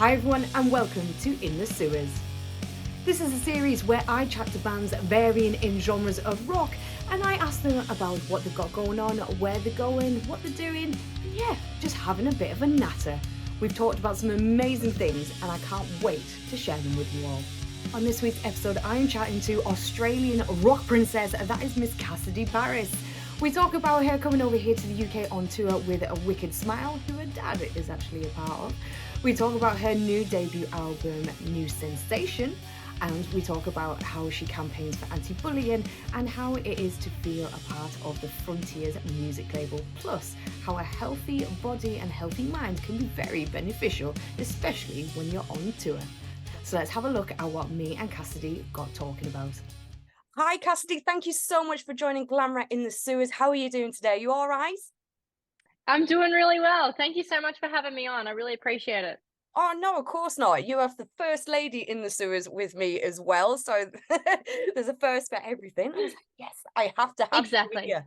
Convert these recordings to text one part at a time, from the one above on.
Hi everyone and welcome to In the Sewers. This is a series where I chat to bands varying in genres of rock and I ask them about what they've got going on, where they're going, what they're doing, and yeah, just having a bit of a natter. We've talked about some amazing things and I can't wait to share them with you all. On this week's episode, I am chatting to Australian rock princess, that is Miss Cassidy Paris. We talk about her coming over here to the UK on tour with a Wicked Smile, who her dad is actually a part of. We talk about her new debut album, New Sensation, and we talk about how she campaigns for anti-bullying and how it is to feel a part of the Frontiers music label, plus how a healthy body and healthy mind can be very beneficial, especially when you're on tour. So let's have a look at what me and Cassidy got talking about. Hi Cassidy, thank you so much for joining Glamrat in the Sewers. How are you doing today? You all right? I'm doing really well. Thank you so much for having me on. I really appreciate it. Oh no, of course not. You have the first lady in the sewers with me as well. So there's a first for everything. I was like, yes, I have to have you Exactly. here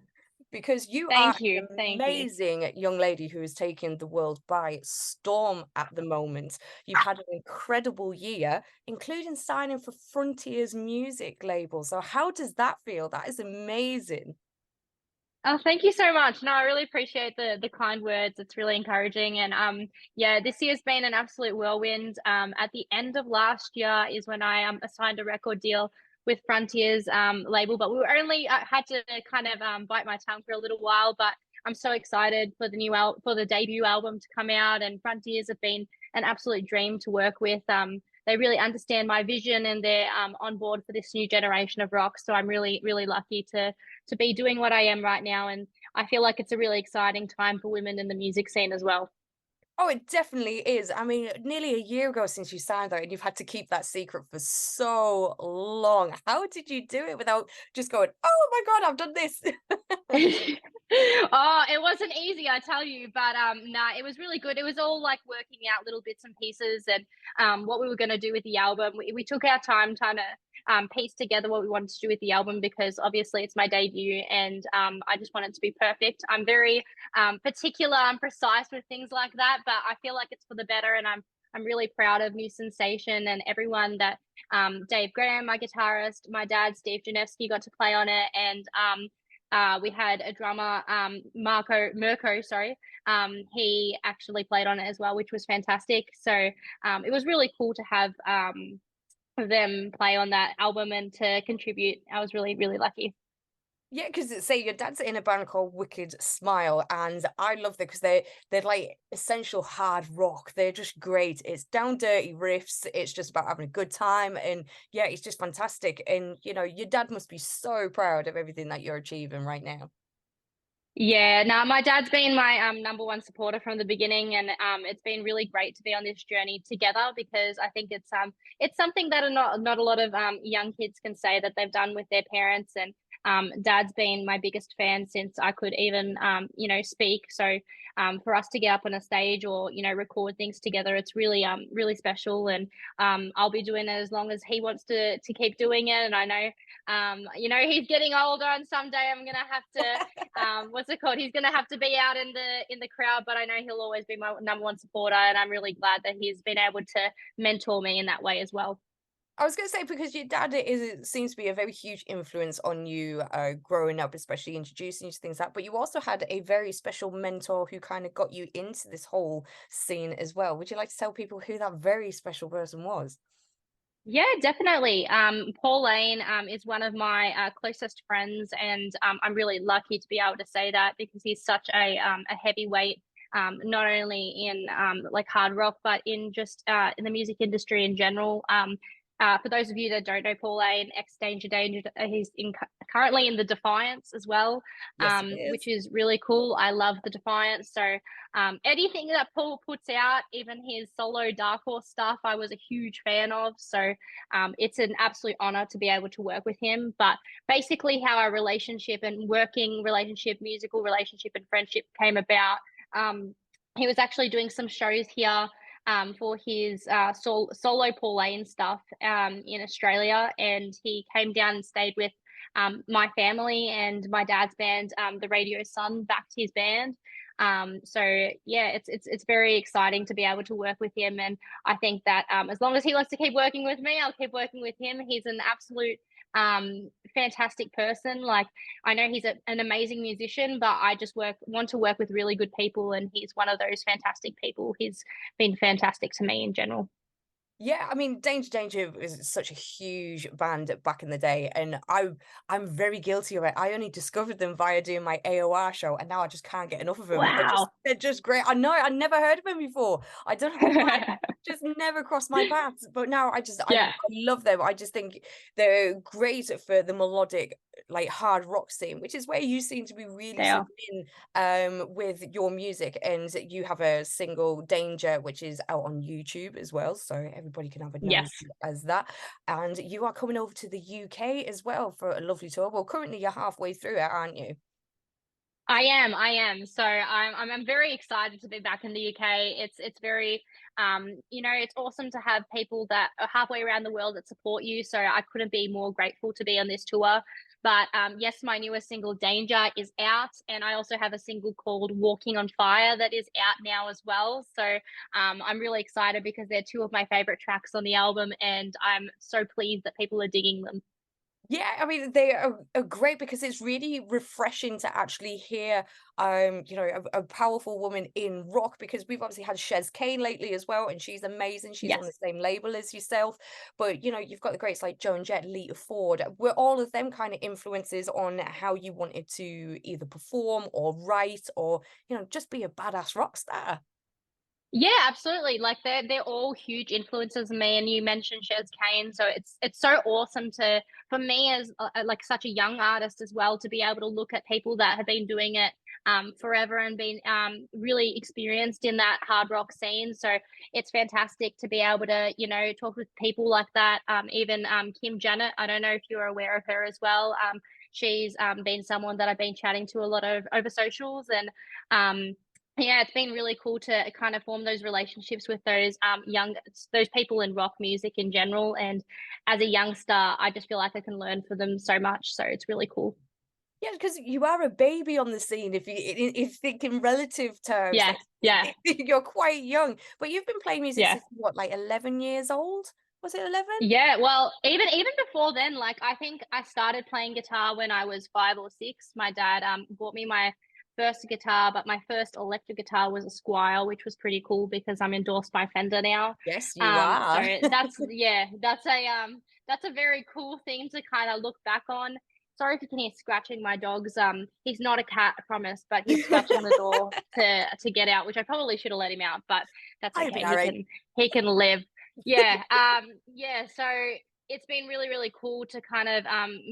because you are Thank you. an Thank you. amazing young lady who is taking the world by storm at the moment. You've had an incredible year, including signing for Frontiers music label. So how does that feel? That is amazing. Oh, thank you so much. No, I really appreciate the kind words. It's really encouraging. And yeah, this year's been an absolute whirlwind. At the end of last year is when I signed a record deal with Frontiers label, but we were only had to kind of bite my tongue for a little while. But I'm so excited for for the debut album to come out, and Frontiers have been an absolute dream to work with. They really understand my vision and they're on board for this new generation of rock. So I'm really, really lucky to be doing what I am right now. And I feel like it's a really exciting time for women in the music scene as well. Oh, it definitely is. I mean, nearly a year ago since you signed that, and you've had to keep that secret for so long. How did you do it without just going, "Oh my God, I've done this"? Oh, it wasn't easy, I tell you, but nah, it was really good. It was all like working out little bits and pieces and what we were going to do with the album. We took our time trying to piece together what we wanted to do with the album because obviously it's my debut and I just want it to be perfect. I'm very particular and precise with things like that, but I feel like it's for the better, and I'm really proud of New Sensation and everyone that Dave Graham, my guitarist, my dad Steve Janevsky got to play on it, and we had a drummer, Mirko, sorry. He actually played on it as well, which was fantastic. So it was really cool to have them play on that album and to contribute. I was really, really lucky. Yeah, because say your dad's in a band called Wicked Smile, and I love that because they're like essential hard rock. They're just great. It's down dirty riffs. It's just about having a good time, and yeah, it's just fantastic. And you know, your dad must be so proud of everything that you're achieving right now. Yeah, no, my dad's been my number one supporter from the beginning, and it's been really great to be on this journey together because I think it's something that not a lot of young kids can say that they've done with their parents, and dad's been my biggest fan since I could even speak. So for us to get up on a stage or record things together, it's really special, and I'll be doing it as long as he wants to keep doing it, and I know he's getting older, and someday I'm gonna have to what's it called? He's gonna have to be out in the crowd, but I know he'll always be my number one supporter, and I'm really glad that he's been able to mentor me in that way as well. I was going to say because your dad seems to be a very huge influence on you growing up, especially introducing you to things like that. But you also had a very special mentor who kind of got you into this whole scene as well. Would you like to tell people who that very special person was? Yeah, definitely. Pauline is one of my closest friends, and I'm really lucky to be able to say that because he's such a heavyweight, not only in like hard rock, but in just in the music industry in general. For those of you that don't know Pauline, ex Danger, he's currently in the Defiance as well, Yes, it which is. is really cool. I love the Defiance. So anything that Paul puts out, even his solo Dark Horse stuff, I was a huge fan of. So it's an absolute honor to be able to work with him. But basically, how our relationship and working relationship, musical relationship, and friendship came about. He was actually doing some shows here for his solo Paul Lane stuff in Australia, and he came down and stayed with my family and my dad's band, the Radio Sun, backed his band. So yeah, it's very exciting to be able to work with him, and I think that as long as he wants to keep working with me, I'll keep working with him. He's an absolute fantastic person. Like, I know he's an amazing musician, but I just want to work with really good people, and he's one of those fantastic people. He's been fantastic to me in general. Yeah, I mean, Danger Danger was such a huge band back in the day, and I'm very guilty of it. I only discovered them via doing my AOR show, and now I just can't get enough of them. Wow. They're just great. I know I never heard of them before. I don't know why. Just never crossed my paths, but now I Yeah, love them. I just think they're great for the melodic, like hard rock scene, which is where you seem to be really they are. suited in with your music. And you have a single Danger, which is out on YouTube as well, so everybody can have a nose Yes. as that. And you are coming over to the UK as well for a lovely tour. Well, currently you're halfway through it, aren't you? I am. So I'm very excited to be back in the UK. It's very it's awesome to have people that are halfway around the world that support you. So I couldn't be more grateful to be on this tour. But yes, my newest single Danger is out, and I also have a single called Walking on Fire that is out now as well. So I'm really excited because they're two of my favorite tracks on the album, and I'm so pleased that people are digging them. Yeah, I mean, are great because it's really refreshing to actually hear, a powerful woman in rock, because we've obviously had Shez Kane lately as well, and she's amazing. She's on the Yes. same label as yourself. But, you've got the greats like Joan Jett, Lita Ford. Were all of them kind of influences on how you wanted to either perform or write or, just be a badass rock star? Yeah, absolutely. Like they're all huge influences on me. And you mentioned Shez Kane, so it's so awesome to for me as like such a young artist as well to be able to look at people that have been doing it forever and been really experienced in that hard rock scene. So it's fantastic to be able to talk with people like that. Even Kim Janet, I don't know if you're aware of her as well. She's been someone that I've been chatting to a lot of over socials and. Yeah, it's been really cool to kind of form those relationships with those people in rock music in general. And as a youngster, I just feel like I can learn from them so much. So it's really cool. Yeah, because you are a baby on the scene. If you think in relative terms, Yeah, like yeah, you're quite young, but you've been playing music yeah. since what, like 11 years old? Was it 11? Yeah, well, even before then, like I think I started playing guitar when I was 5 or 6. My dad bought me my first guitar, but my first electric guitar was a Squire, which was pretty cool because I'm endorsed by Fender now. Yes, you are. So that's a very cool thing to kind of look back on. Sorry if you can hear scratching my dog's. He's not a cat, I promise, but he's scratching the door to get out, which I probably should have let him out, but that's I'd be okay. all right. He can live. Yeah, yeah, so it's been really, really cool to kind of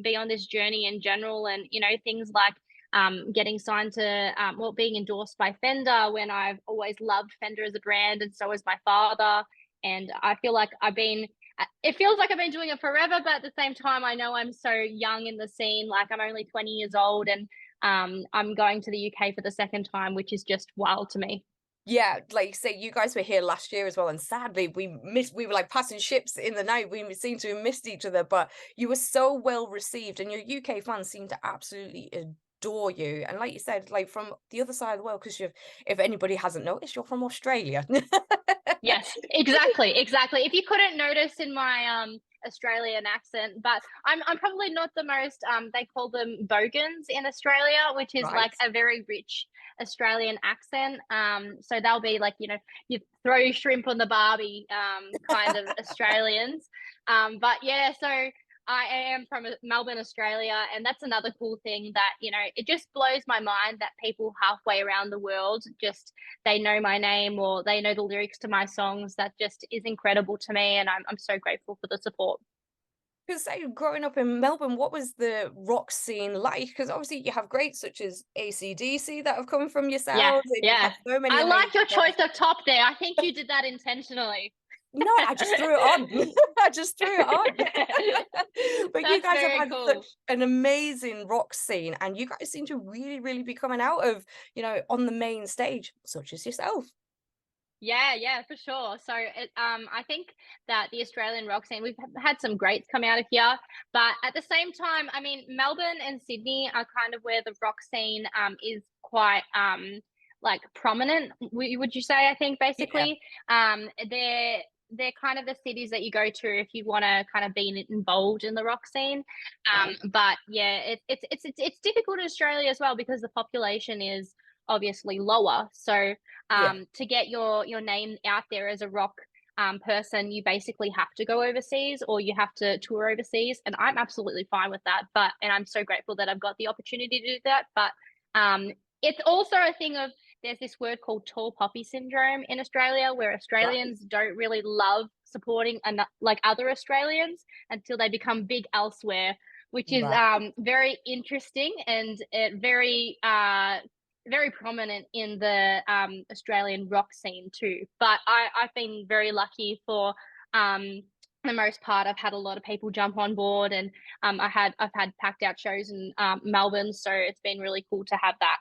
be on this journey in general and, things like getting signed to, well, being endorsed by Fender when I've always loved Fender as a brand and so has my father. And I feel like it feels like I've been doing it forever, but at the same time, I know I'm so young in the scene. Like I'm only 20 years old and I'm going to the UK for the second time, which is just wild to me. Yeah, like you say, you guys were here last year as well, and sadly, we were like passing ships in the night. We seemed to have missed each other, but you were so well received, and your UK fans seem to absolutely adore you. And like you said, like from the other side of the world, because if anybody hasn't noticed, you're from Australia. Yes, exactly, exactly. If you couldn't notice in my Australian accent, but I'm probably not the most they call them bogans in Australia, which is Right. like a very rich Australian accent. So they'll be like, you throw shrimp on the barbie kind of Australians. But yeah, so I am from Melbourne, Australia, and that's another cool thing that, it just blows my mind that people halfway around the world just they know my name or they know the lyrics to my songs. That just is incredible to me, and I'm so grateful for the support. Because say, growing up in Melbourne, what was the rock scene like? Because obviously you have greats such as AC/DC that have come from Yeah, yourselves, and you've had yeah. so many I like amazing your bands. choice of top there. I think you did that intentionally. No, I just threw it on. I just threw it on. But you That's guys have very had such cool. an amazing rock scene, and you guys seem to really, really be coming out of, on the main stage, such as yourself. Yeah, yeah, for sure. So I think that the Australian rock scene, we've had some greats come out of here, but at the same time, I mean, Melbourne and Sydney are kind of where the rock scene is quite like prominent. Would you say? I think Yeah, basically, they're kind of the cities that you go to if you want to kind of be involved in the rock scene. But yeah, it's difficult in Australia as well because the population is obviously lower. So yeah. to get your name out there as a rock person, you basically have to go overseas or you have to tour overseas, and I'm absolutely fine with that. But and I'm so grateful that I've got the opportunity to do that. But um, it's also a thing of there's this word called tall poppy syndrome in Australia, where Right, Australians don't really love supporting like other Australians until they become big elsewhere, which is right. very interesting and very prominent in the Australian rock scene too. But I've been very lucky for the most part. I've had a lot of people jump on board, and I've had packed out shows in Melbourne, so it's been really cool to have that.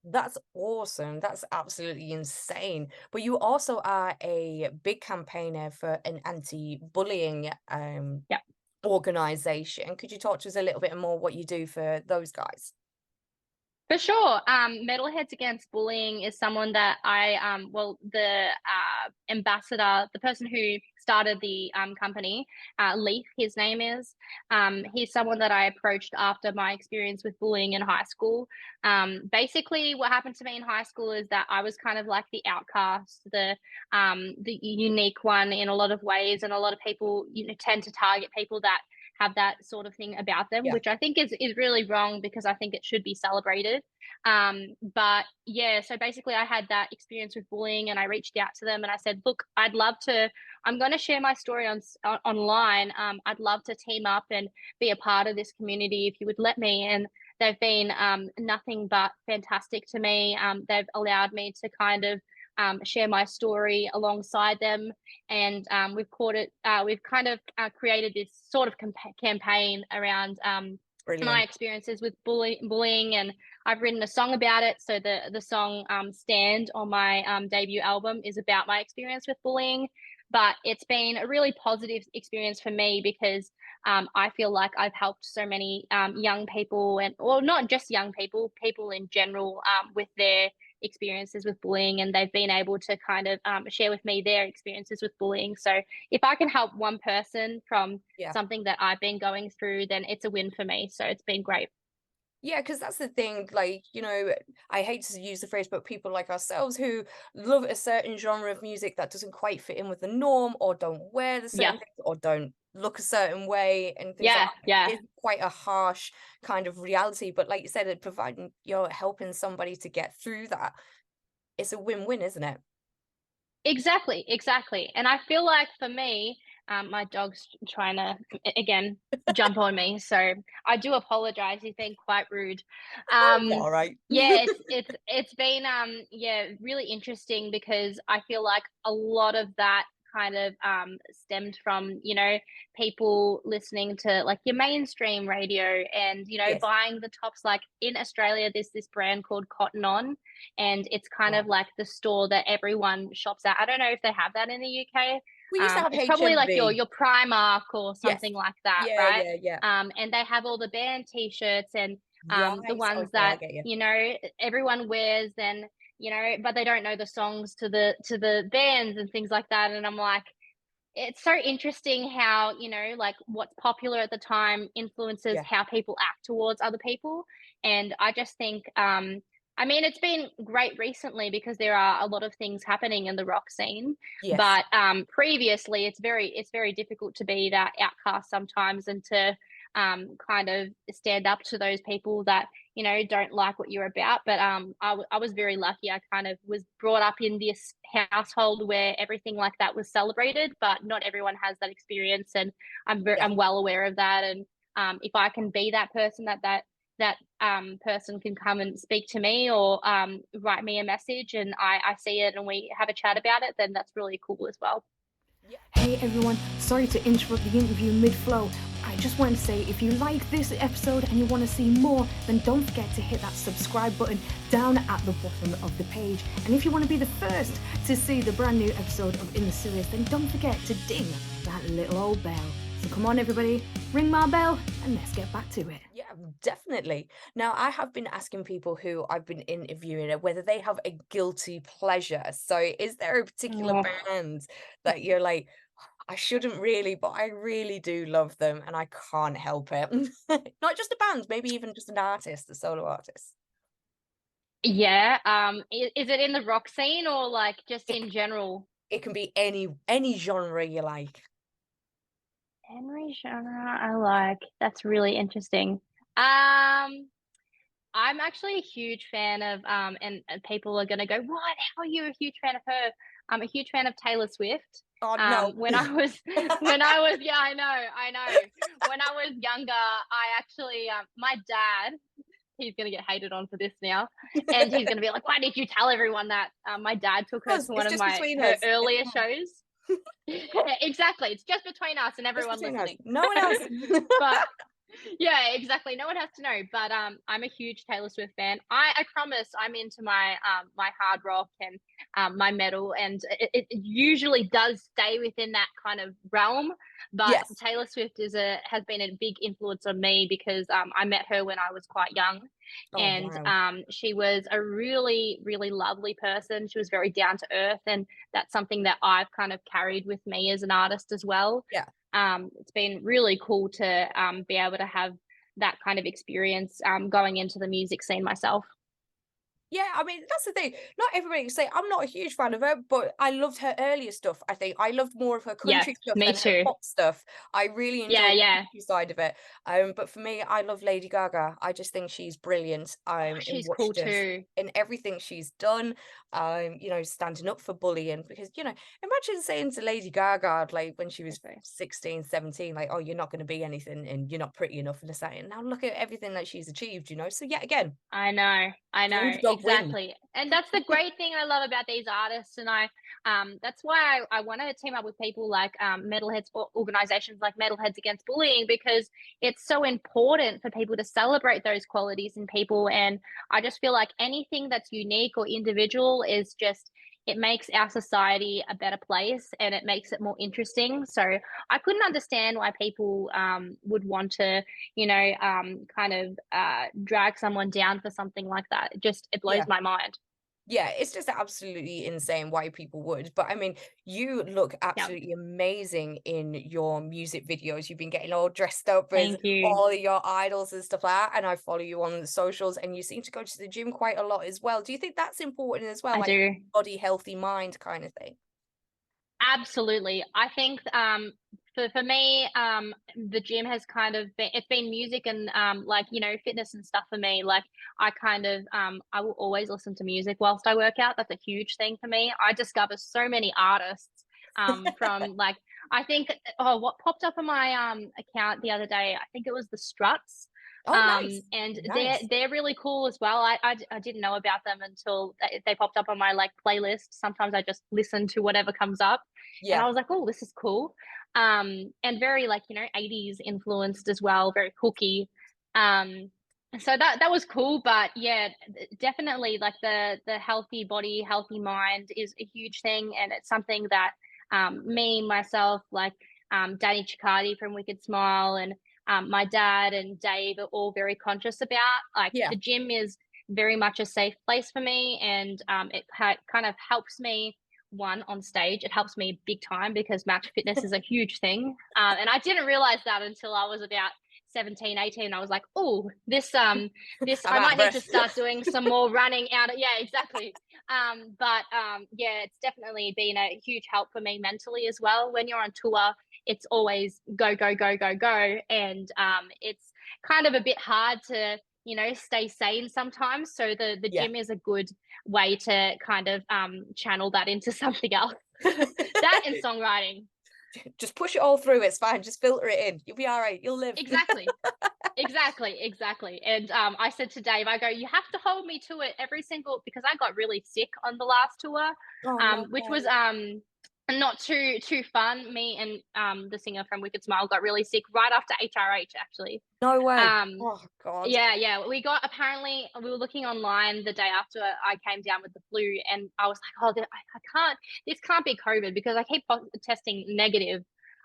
That's awesome. That's absolutely insane. But you also are a big campaigner for an anti-bullying Yeah. organization. Could you talk to us a little bit more what you do for those guys? For sure. Metalheads Against Bullying is someone that the ambassador, the person who started the company, Leaf, his name is. He's someone that I approached after my experience with bullying in high school. Basically, what happened to me in high school is that I was kind of like the outcast, the unique one in a lot of ways, and a lot of people, tend to target people that have that sort of thing about them, Yeah. which I think is really wrong because I think it should be celebrated. But yeah, so basically, I had that experience with bullying, and I reached out to them and I said, "Look, I'd love to. I'm going to share my story online. I'd love to team up and be a part of this community if you would let me." And they've been nothing but fantastic to me. They've allowed me to kind of share my story alongside them, and we've kind of created this sort of campaign around my Brilliant. experiences with bullying, and I've written a song about it. So the song "Stand" on my debut album is about my experience with bullying. But it's been a really positive experience for me because I feel like I've helped so many young people, and or not just young people, people in general, with their experiences with bullying, and they've been able to kind of share with me their experiences with bullying. So if I can help one person from Yeah. something that I've been going through, then it's a win for me. So it's been great. Yeah, because that's the thing, like, I hate to use the phrase, but people like ourselves who love a certain genre of music that doesn't quite fit in with the norm, or don't wear the Yeah. certain things, or don't look a certain way, and things like Yeah. that, Yeah. is quite a harsh kind of reality. But like you said, providing you're helping somebody to get through that, it's a win-win, isn't it? Exactly, exactly. And I feel like for me, my dog's trying to again jump on me, so I do apologize. He's been quite rude. It's Um, all right. yeah, it's been really interesting because I feel like a lot of that kind of stemmed from people listening to like your mainstream radio and Yes. buying the tops. Like in Australia, there's this brand called Cotton On, and it's kind Right. of like the store that everyone shops at. I don't know if they have that in the UK. We used to have It's probably like your HMV. your Primark or Yes. something like that, Yeah, right? yeah, yeah. And they have all the band T-shirts and the Right. ones Okay, I that get you. everyone wears, and but they don't know the songs to the bands and things like that. And I'm like, it's so interesting how like what's popular at the time influences Yeah. how people act towards other people. And I just think I mean, it's been great recently because there are a lot of things happening in the rock scene, Yes. but previously it's very difficult to be that outcast sometimes, and to kind of stand up to those people that don't like what you're about. But I was very lucky. I kind of was brought up in this household where everything like that was celebrated, but not everyone has that experience, and Yeah. I'm well aware of that. And if I can be that person, that person can come and speak to me, or write me a message, and I see it and we have a chat about it, then that's really cool as well. Yeah. Hey everyone, sorry to interrupt the interview mid-flow. I just wanted to say if you like this episode and you want to see more, then don't forget to hit that subscribe button down at the bottom of the page. And if you want to be the first to see the brand new episode of In the Series, then don't forget to ding that little old bell. So come on everybody, ring my bell and let's get back to it. Yeah, definitely. Now, I have been asking people who I've been interviewing whether they have a guilty pleasure. So, is there a particular Oh, band that you're like, I shouldn't really, but I really do love them and I can't help it? Not just a band, maybe even just an artist, a solo artist. yeah. Is it in the rock scene or like just It, in general? it can be any genre you like. Henry genre I like. That's really interesting. Um, I'm actually a huge fan of and people are gonna go, "What? How are you a huge fan of her?" I'm a huge fan of Taylor Swift. Oh no. When I was when I was yeah, I know. When I was younger, I actually my dad, he's gonna get hated on for this now, and he's gonna be like, "Why did you tell everyone that?" My dad took her to one It's of just my between her us. It's earlier fine. shows. Exactly, it's just between us and Just everyone between us. listening. No one else. But yeah, exactly. No one has to know, but I'm a huge Taylor Swift fan. I promise I'm into my my hard rock and my metal, and it usually does stay within that kind of realm. But Yes. Taylor Swift has been a big influence on me because I met her when I was quite young, Oh and wow. she was a really lovely person. She was very down to earth, and that's something that I've kind of carried with me as an artist as well. Yeah. It's been really cool to be able to have that kind of experience going into the music scene myself. Yeah, I mean, that's the thing. Not everybody can say I'm not a huge fan of her, but I loved her earlier stuff. I think I loved more of her Yes, country stuff me than her too. pop stuff. I really Yeah, enjoyed the yeah. country side of it. But for me, I love Lady Gaga. I just think she's brilliant. Oh, In she's what she cool does, too. in everything she's done. Standing up for bullying because imagine saying to Lady Gaga like when she was Exactly. 16, 17, like, oh, you're not going to be anything and you're not pretty enough and saying now look at everything that she's achieved. So yet again, I the know, underdog win. exactly. And that's the great thing I love about these artists. And that's why I want to team up with people like metalheads or organizations like Metalheads Against Bullying, because it's so important for people to celebrate those qualities in people. And I just feel like anything that's unique or individual is just, it makes our society a better place and it makes it more interesting. So I couldn't understand why people would want to kind of drag someone down for something like that. It blows Yeah. my mind. Yeah, it's just absolutely insane why people would. But I mean, you look Yeah. absolutely amazing in your music videos. You've been getting all dressed up as Thank you. all of your idols and stuff like that. And I follow you on the socials and you seem to go to the gym quite a lot as well. Do you think that's important as well? I Like do. body, healthy mind kind of thing? Absolutely. I think for me, the gym has kind of been music and fitness and stuff for me. Like I kind of I will always listen to music whilst I work out. That's a huge thing for me. I discover so many artists from like I think what popped up on my account the other day, I think it was the Struts. Oh, nice. And Nice. they're really cool as well. I didn't know about them until they popped up on my like playlist. Sometimes I just listen to whatever comes up, and Yeah. I was like, oh, this is cool. And very like 80s influenced as well, very hooky. So that was cool, but yeah, definitely like the healthy body, healthy mind is a huge thing, and it's something that me myself like Danny Ciccardi from Wicked Smile and my dad and Dave are all very conscious about. Like Yeah. the gym is very much a safe place for me, and kind of helps me. One on stage, it helps me big time because match fitness is a huge thing. And I didn't realize that until I was about 17, 18. I was like, oh, this I'm I out of might need to breath. start doing some more running out. Yeah, exactly. But yeah, it's definitely been a huge help for me mentally as well. When you're on tour, it's always go, go, go, go, go. And it's kind of a bit hard to, stay sane sometimes. So the Yeah. gym is a good way to kind of channel that into something else. That and songwriting. Just push it all through. It's fine. Just filter it in. You'll be all right. You'll live. Exactly. Exactly. And I said to Dave, I go, you have to hold me to it every single, because I got really sick on the last tour, Oh, no which was way. not too fun. Me and the singer from Wicked Smile got really sick right after HRH actually. No way. Um, Oh, God. yeah. We got, apparently we were looking online the day after I came down with the flu, and I was like, oh, I can't, this can't be COVID because I keep testing negative.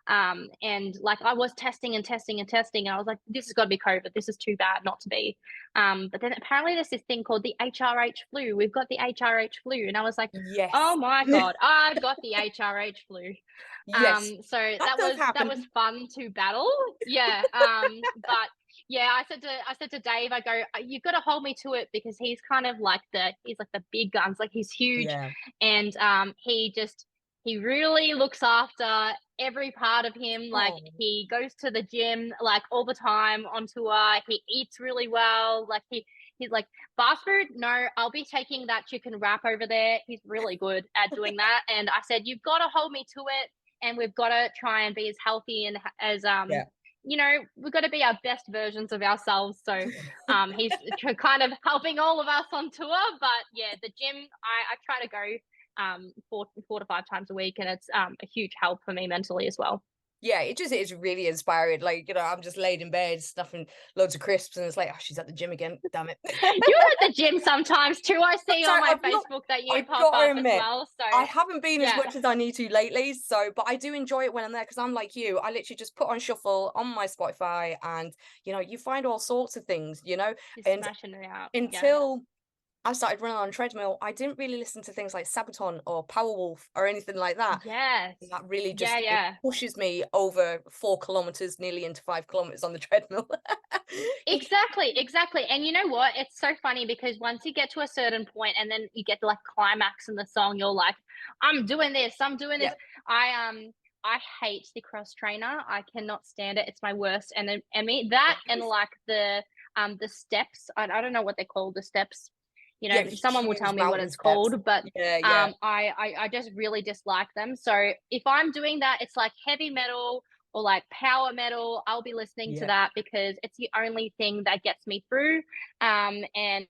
And like I was testing and testing and testing, and I was like, this has got to be COVID. This is too bad not to be. But then apparently there's this thing called the HRH flu. We've got the HRH flu, and I was like, oh Yes. my god, I've got the HRH flu. Yes. So That does that happen. was fun to battle. Yeah. But yeah, I said to Dave, I go, you've got to hold me to it, because he's kind of like he's like the big guns, like he's huge, Yeah. and he really looks after every part of him. Like Oh, he goes to the gym like all the time on tour. He eats really well. Like he's like, fast food, no, I'll be taking that chicken wrap over there. He's really good at doing that. And I said, you've got to hold me to it, and we've got to try and be as healthy and as yeah. you know, we've got to be our best versions of ourselves. So he's kind of helping all of us on tour. But yeah, the gym, I try to go 4 to 5 times a week, and it's a huge help for me mentally as well. Yeah, it just is really inspiring. Like, I'm just laid in bed stuffing loads of crisps, and it's like, oh, she's at the gym again. Damn it. You're at the gym sometimes too. I see on my Facebook that you I've pop got to up as admit, well. So I haven't been as yeah, much as I need to lately. So, but I do enjoy it when I'm there, because I'm like you. I literally just put on shuffle on my Spotify, and you find all sorts of things, just and smashing it out. Yeah. until I started running on a treadmill, I didn't really listen to things like Sabaton or Powerwolf or anything like that. Yes. And that really Yeah. just it Yeah. pushes me over 4 kilometers, nearly into 5 kilometers on the treadmill. Exactly. And you know what? It's so funny, because once you get to a certain point and then you get to like climax in the song, you're like, I'm doing this. Yeah. I hate the cross trainer. I cannot stand it. It's my worst enemy. That and like the steps. I don't know what they're called, the steps. You know, Yeah, someone will tell huge me what mountain it's steps. called, but Yeah. I just really dislike them. So if I'm doing that, it's like heavy metal or like power metal. I'll be listening to Yeah. that, because it's the only thing that gets me through. And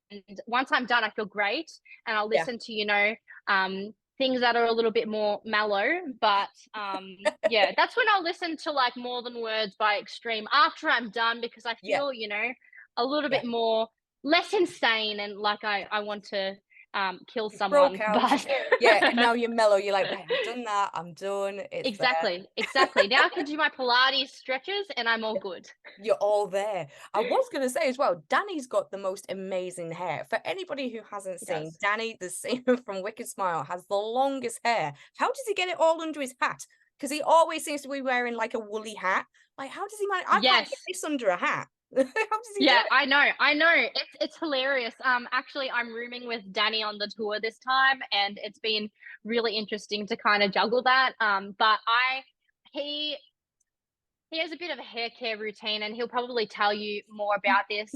once I'm done, I feel great, and I'll Yeah. listen to things that are a little bit more mellow. But yeah, that's when I'll listen to like More Than Words by Extreme after I'm done, because I Yeah. feel a little Yeah. bit more less insane, and like I want to kill You broke someone. out. But Yeah, and now you're mellow. You're like, right, I've done that. I'm done. It's there. exactly. Now I can do my Pilates stretches, and I'm all good. You're all there. I was going to say as well, Danny's got the most amazing hair. For anybody who hasn't He seen, does. Danny, the singer from Wicked Smile, has the longest hair. How does he get it all under his hat? Because he always seems to be wearing like a woolly hat. Like, how does he manage? I can't get Yes. this under a hat. How does he do Yeah, it? I know. It's hilarious. Actually, I'm rooming with Danny on the tour this time, and it's been really interesting to kind of juggle that. But he he has a bit of a hair care routine, and he'll probably tell you more about this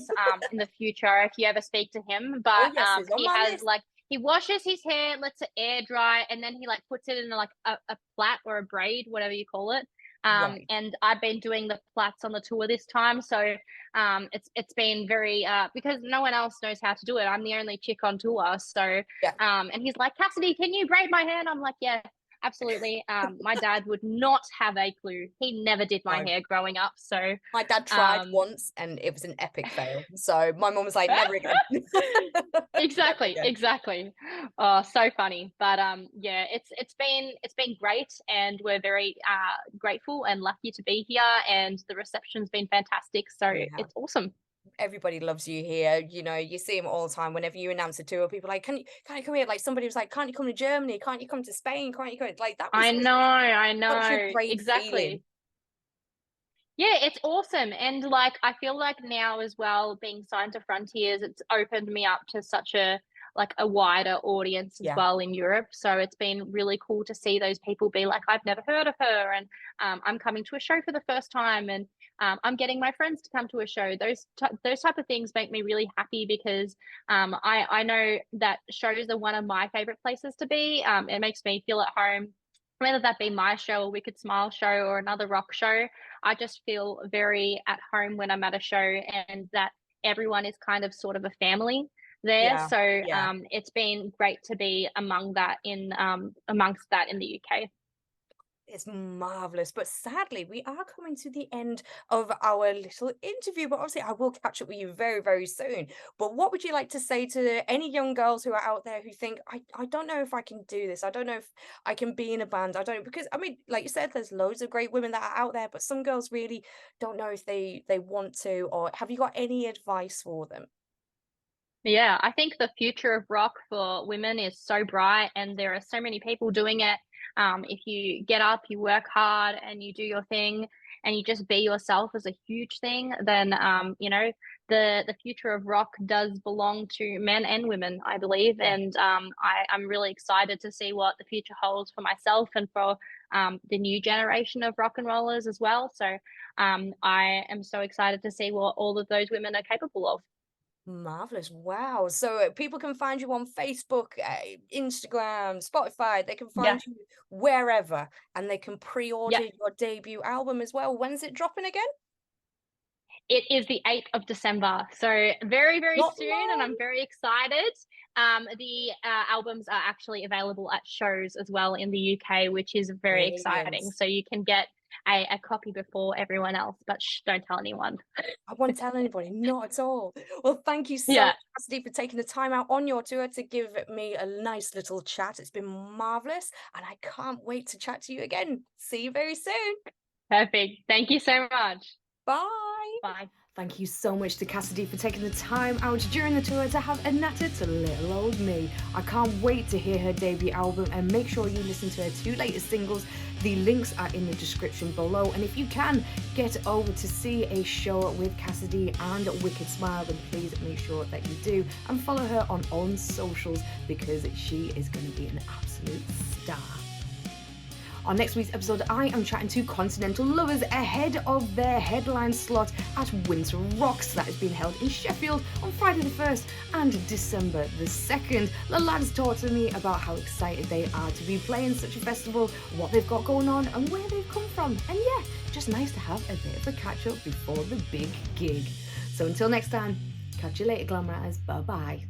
in the future if you ever speak to him. Oh, But yes, it's on he my has list. like, he washes his hair, lets it air dry, and then he like puts it in like a plait or a braid, whatever you call it. Right. And I've been doing the plaits on the tour this time, so it's been very because no one else knows how to do it. I'm the only chick on tour, so Yeah. and he's like, Cassidy, can you braid my hair? And I'm like, yeah, absolutely. My dad would not have a clue. He never did my No. hair growing up. So, My dad tried um, once and it was an epic fail. So my mum was like, never again. Never exactly, again. exactly. Oh, so funny. But yeah, it's been great, and we're very grateful and lucky to be here. And the reception's been fantastic. So Yeah. it's awesome. Everybody loves you here. You see them all the time. Whenever you announce a tour, people are like, can you come here? Like somebody was like, can't you come to Germany? Can't you come to Spain? Can't you come? Like that was I such a know, great feeling. exactly. Yeah, it's awesome. And like I feel like now as well, being signed to Frontiers, it's opened me up to such a wider audience as Yeah. well in Europe. So it's been really cool to see those people be like, I've never heard of her, and I'm coming to a show for the first time, and I'm getting my friends to come to a show. Those type of things make me really happy, because I know that shows are one of my favorite places to be. It makes me feel at home, whether that be my show, or Wicked Smile show, or another rock show. I just feel very at home when I'm at a show, and that everyone is kind of sort of a family there. Yeah. So Yeah. it's been great to be amongst that in the UK. It's marvelous, but sadly, we are coming to the end of our little interview. But obviously, I will catch up with you very, very soon. But what would you like to say to any young girls who are out there who think, I don't know if I can do this. I don't know if I can be in a band. I don't, because I mean, like you said, there's loads of great women that are out there, but some girls really don't know if they want to. Or have you got any advice for them? Yeah, I think the future of rock for women is so bright, and there are so many people doing it. If you get up, you work hard, and you do your thing, and you just be yourself is a huge thing. Then, the future of rock does belong to men and women, I believe. Yeah. And I'm really excited to see what the future holds for myself and for the new generation of rock and rollers as well. So I am so excited to see what all of those women are capable of. Marvelous. Wow. So people can find you on Facebook, Instagram, Spotify. They can Yeah. find you wherever and they can Yeah. pre-order your debut album as well. When's it dropping again? It is the 8th of December, so very, very Not soon, and long. I'm very excited. The albums are actually available at shows as well in the UK, which is very Brilliant. exciting. So you can get a copy before everyone else, but shh, don't tell anyone. I won't tell anybody, not at all. Well, thank you so Yeah, much, Cassidy, for taking the time out on your tour to give me a nice little chat. It's been marvelous, and I can't wait to chat to you again. See you very soon. perfect. Thank you so much. Bye. Bye. Thank you so much to Cassidy for taking the time out during the tour to have a natter to little old me. I can't wait to hear her debut album, and make sure you listen to her 2 latest singles. The links are in the description below, and if you can get over to see a show with Cassidy and Wicked Smile, then please make sure that you do, and follow her on all socials because she is going to be an absolute star. On next week's episode, I am chatting to Continental lovers ahead of their headline slot at Winter Rocks that is being held in Sheffield on Friday the 1st and December the 2nd. The lads talked to me about how excited they are to be playing such a festival, what they've got going on and where they've come from. And yeah, just nice to have a bit of a catch up before the big gig. So until next time, catch you later, Glamratters. Bye bye.